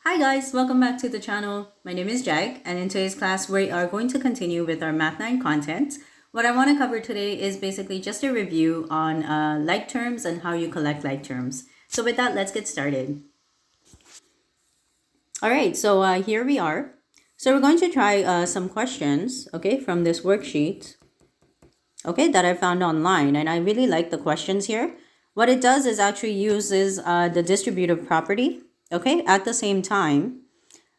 Hi guys, welcome back to the channel. My name is Jag, and in today's class we are going to continue with our Math 9 content. What I want to cover today is basically just a review on like terms and how you collect like terms. So with that, let's get started. Alright, so here we are. So we're going to try some questions, okay, from this worksheet, okay, that I found online, and I really like the questions here. What it does is actually uses the distributive property, okay, at the same time.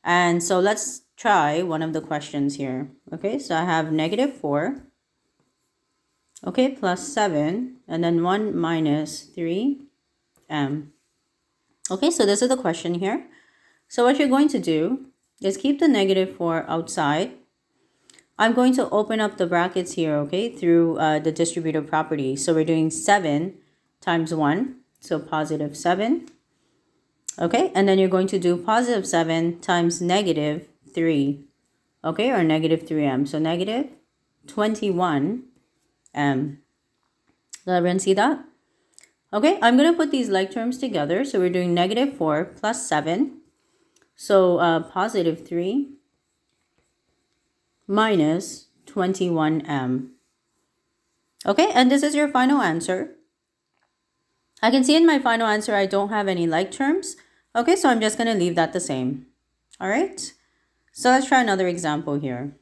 And so let's try one of the questions here. Okay, so I have -4, okay, plus 7, and then 1 minus 3m. Okay, so this is the question here. So what you're going to do is keep the -4 outside. I'm going to open up the brackets here, okay, through the distributive property. So we're doing 7 times 1, so positive 7. Okay, and then you're going to do positive 7 times -3, okay, or -3m. So negative 21m. Does everyone see that? Okay, I'm going to put these like terms together. So we're doing -4 plus 7. So positive 3 minus 21m. Okay, and this is your final answer. I can see in my final answer I don't have any like terms. Okay, so I'm just going to leave that the same. All right, so let's try another example here.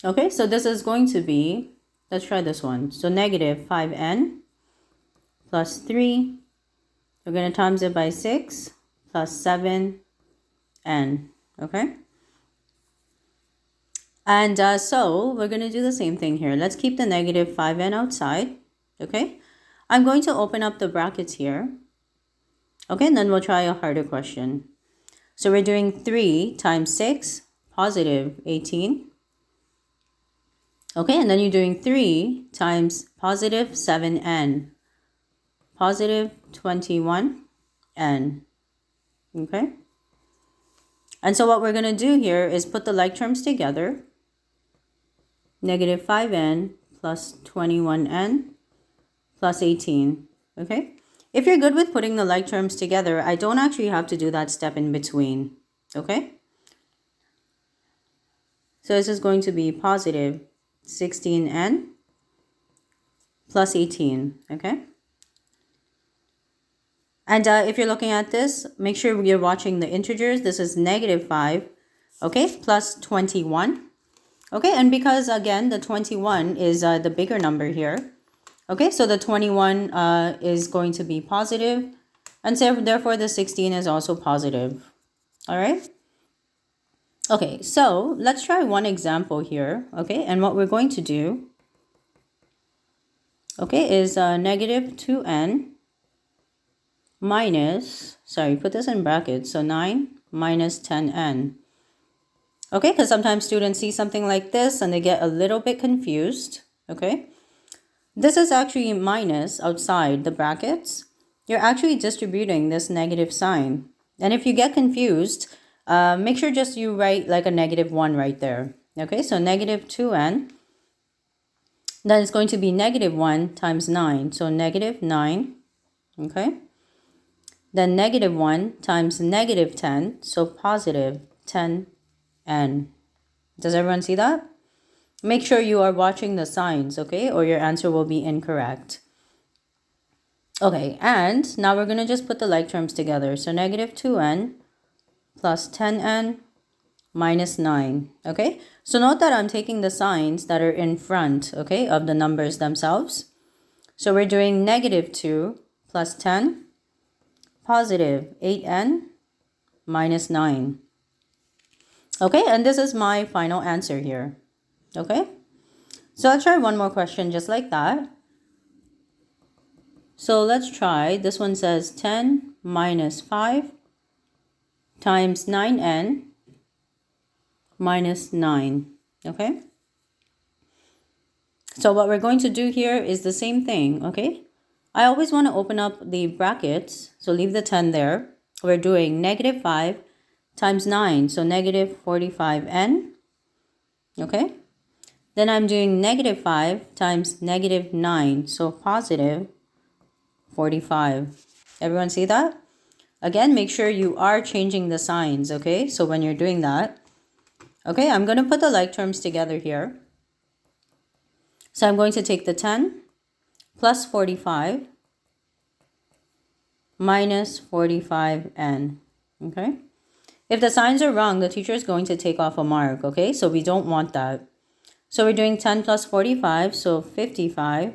Okay, so this is going to be, let's try this one. So -5n plus 3. We're going to times it by 6 plus 7n. Okay. And so we're going to do the same thing here. Let's keep the -5n outside. Okay. I'm going to open up the brackets here. Okay, and then we'll try a harder question. So we're doing 3 times 6, positive 18. Okay, and then you're doing 3 times positive 7n, positive 21n. Okay. And so what we're going to do here is put the like terms together. -5n plus 21n plus 18. Okay. If you're good with putting the like terms together, I don't actually have to do that step in between. Okay. So this is going to be positive 16n plus 18. Okay. And if you're looking at this, make sure you're watching the integers. This is -5, okay, plus 21. Okay, and because, again, the 21 is the bigger number here. Okay, so the 21 is going to be positive, and so therefore the 16 is also positive. All right. Okay, so let's try one example here. Okay, and what we're going to do, okay, is -2n minus, sorry, put this in brackets, so 9 minus 10n. Okay, because sometimes students see something like this and they get a little bit confused. Okay, this is actually minus outside the brackets. You're actually distributing this negative sign. And if you get confused, make sure just you write like a -1 right there. Okay, so -2n. Then it's going to be -1 times 9. So -9. Okay. Then -1 times -10. So positive 10n. Does everyone see that? Make sure you are watching the signs, okay, or your answer will be incorrect. Okay, and now we're going to just put the like terms together. So -2n plus 10n minus 9, okay? So note that I'm taking the signs that are in front, okay, of the numbers themselves. So we're doing -2 plus 10, positive 8n minus 9. Okay, and this is my final answer here. Okay, so let's try one more question just like that. So let's try, this one says 10 minus 5 times 9n minus 9. Okay, so what we're going to do here is the same thing. Okay, I always want to open up the brackets, so leave the 10 there. We're doing -5 times 9, so -45n. Okay, then I'm doing -5 times -9, so positive 45. Everyone see that? again, make sure you are changing the signs, okay? So when you're doing that, okay, I'm going to put the like terms together here. So I'm going to take the 10 plus 45 minus 45n, okay? If the signs are wrong, the teacher is going to take off a mark, okay? So we don't want that. So we're doing 10 plus 45, so 55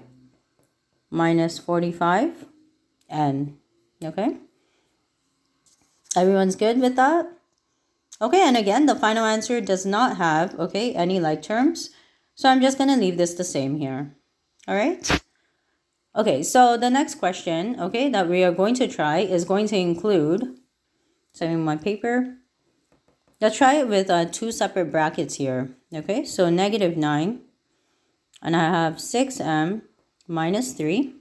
minus 45n, okay? Everyone's good with that? Okay, and again, the final answer does not have, okay, any like terms. So I'm just going to leave this the same here, all right? Okay, so the next question, okay, that we are going to try is going to include, so in my paper, let's try it with two separate brackets here, okay? So negative 9, and I have 6m minus 3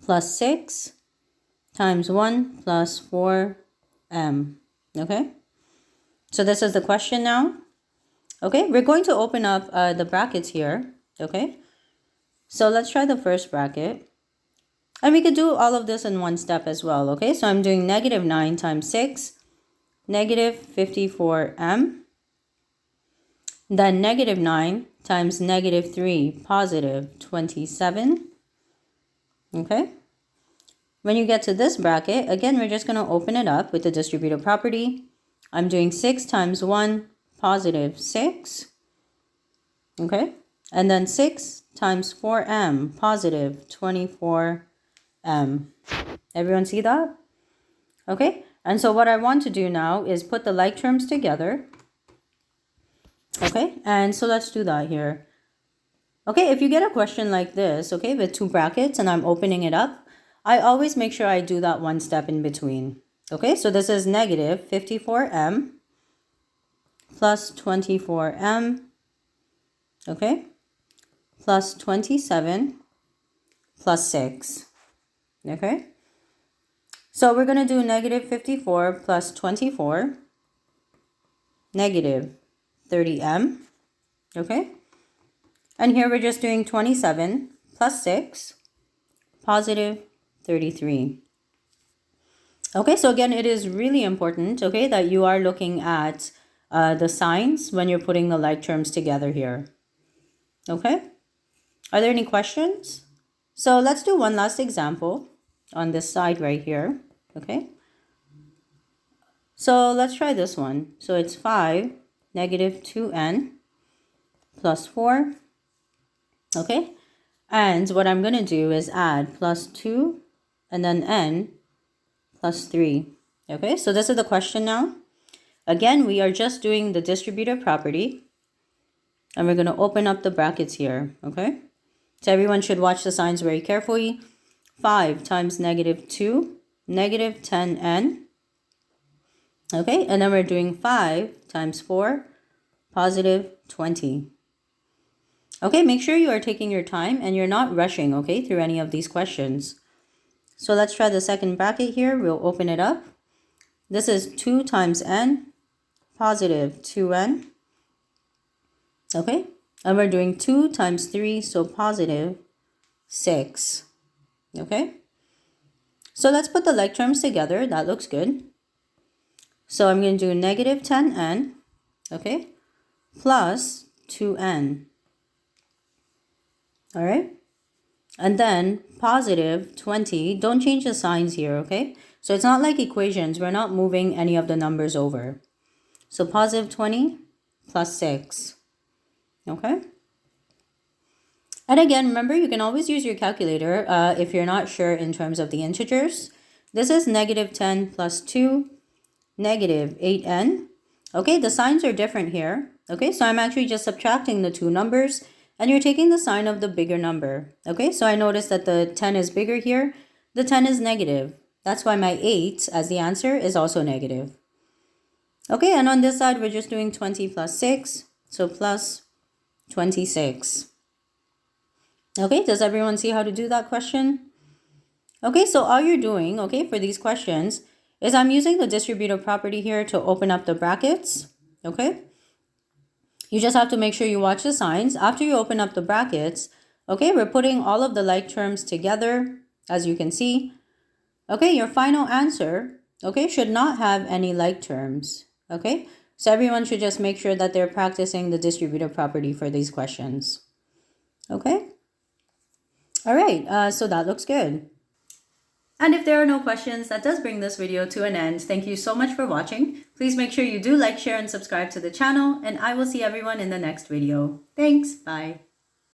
plus 6 times 1 plus 4m, okay? So this is the question now. Okay, we're going to open up the brackets here, okay? So let's try the first bracket. And we could do all of this in one step as well, okay? So I'm doing negative 9 times 6, negative 54m. Then negative 9 times negative 3, positive 27. Okay? When you get to this bracket, again, we're just going to open it up with the distributive property. I'm doing 6 times 1, positive 6. Okay? And then 6 times 4m, positive 24m. Everyone see that? Okay? And so what I want to do now is put the like terms together. Okay? And so let's do that here. Okay, if you get a question like this, okay, with two brackets and I'm opening it up, I always make sure I do that one step in between. Okay, so this is negative 54m plus 24m, okay, plus 27 plus 6, okay? So we're going to do negative 54 plus 24, negative 30m, okay? And here we're just doing 27 plus 6, positive 33. Okay, so again, it is really important, okay, that you are looking at the signs when you're putting the like terms together here. Okay? Are there any questions? So let's do one last example on this side right here. Okay? So let's try this one. So it's 5, negative 2n plus 4. Okay? And what I'm going to do is add plus 2 and then n plus 3. Okay? So this is the question now. Again, we are just doing the distributive property. And we're going to open up the brackets here. Okay? So everyone should watch the signs very carefully. 5 times negative 2, negative 10n. Okay, and then we're doing 5 times 4, positive 20. Okay, make sure you are taking your time and you're not rushing, okay, through any of these questions. So let's try the second bracket here. We'll open it up. This is 2 times n, positive 2n. Okay, and we're doing 2 times 3, so positive 6. Okay, so let's put the like terms together. That looks good. So I'm going to do negative 10n, okay, plus 2n. All right, and then positive 20. Don't change the signs here, okay? So it's not like equations. We're not moving any of the numbers over. So positive 20 plus 6. Okay. And again, remember, you can always use your calculator if you're not sure in terms of the integers. This is negative 10 plus 2, negative 8n. Okay, the signs are different here. Okay, so I'm actually just subtracting the two numbers and you're taking the sign of the bigger number. Okay, so I noticed that the 10 is bigger here. The 10 is negative. That's why my 8 as the answer is also negative. Okay, and on this side, we're just doing 20 plus 6. So plus 26. Okay, does everyone see how to do that question? Okay, so all you're doing, okay, for these questions is I'm using the distributive property here to open up the brackets, okay? You just have to make sure you watch the signs. After you open up the brackets, okay, we're putting all of the like terms together, as you can see. Okay, your final answer, okay, should not have any like terms. Okay, so everyone should just make sure that they're practicing the distributive property for these questions. Okay, all right, so that looks good. And if there are no questions, that does bring this video to an end. Thank you so much for watching. Please make sure you do like, share, and subscribe to the channel, and I will see everyone in the next video. Thanks, bye.